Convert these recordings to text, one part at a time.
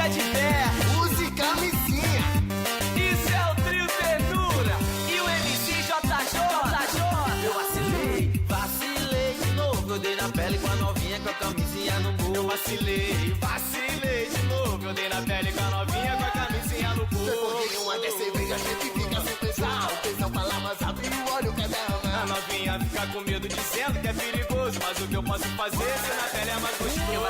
é de pé. Use camisinha. Isso é o Trio Ternura e o MC JJ. Eu vacilei de novo. Eu dei na pele com a novinha com a camisinha no bolso. Eu vacilei de novo. Eu dei na pele com a novinha com a camisinha no Depois de bolso. uma dessa cerveja a gente fica sem pensar. O tesão fala, mas abre o olho quer A derramar. novinha fica com medo dizendo que é perigoso, mas o que eu posso fazer se na pele é mais gostoso? Eu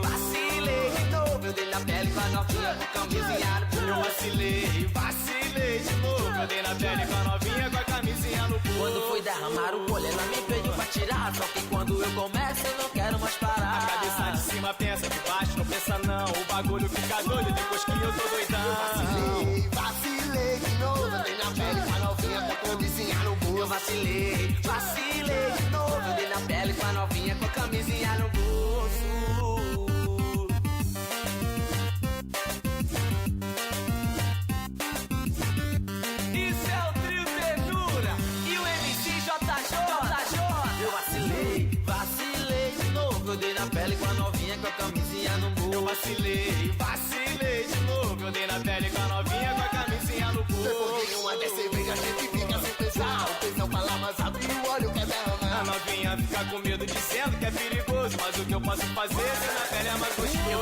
vacilei de novo. Eu dei na pele com a novinha com a camisinha no bolso. Eu vacilei de novo. Eu dei na pele com a novinha com a camisinha no bolso. Quando foi derramar o olho, ela me pediu pra tirar. Só que quando eu começo, eu não quero mais parar. A cabeça de cima pensa, de baixo não pensa não. O bagulho fica doido depois que eu tô doidão. Vacilei de novo. Eu dei na pele com a novinha com a camisinha no Eu bolso. vacilei de novo. Eu dei na pele com a novinha com a camisinha no bolso. Isso é o Trio Ternura e o MC JJ. Eu vacilei de novo. Eu dei na pele com a novinha com a camisinha no bolso. Eu vacilei de novo. Eu dei na pele com a novinha com a camisinha no Depois bolso. de uma dessa cerveja a gente fica sem pensar. O tesão fala, mas abre o olho quer A derramar. novinha fica com medo dizendo que é perigoso, mas o que eu posso fazer se na pele é mais gostoso? Eu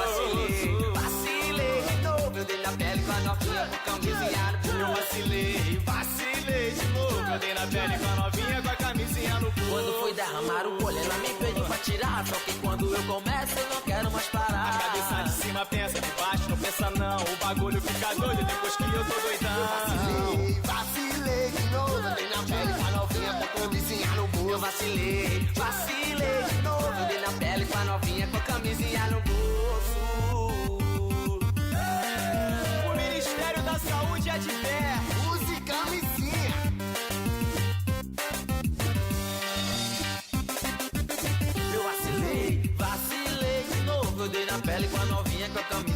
vacilei de novo. Eu dei na pele com a novinha com a camisinha no bolso. Eu vacilei de novo. Eu dei na pele com a novinha com a camisinha no bolso. Quando foi derramar o olho, ela me pediu pra tirar. Só que quando eu começo, eu não quero mais parar. A cabeça de cima pensa, de baixo não pensa não. O bagulho fica doido depois que eu tô doidão. Vacilei de novo. Eu dei na pele com a novinha com a camisinha no Eu bolso. vacilei de novo. Eu dei na pele com a novinha com a camisinha no bolso. O Ministério da Saúde é de pé. Use camisinha. Eu vacilei de novo. Eu dei na pele com a novinha com a camisinha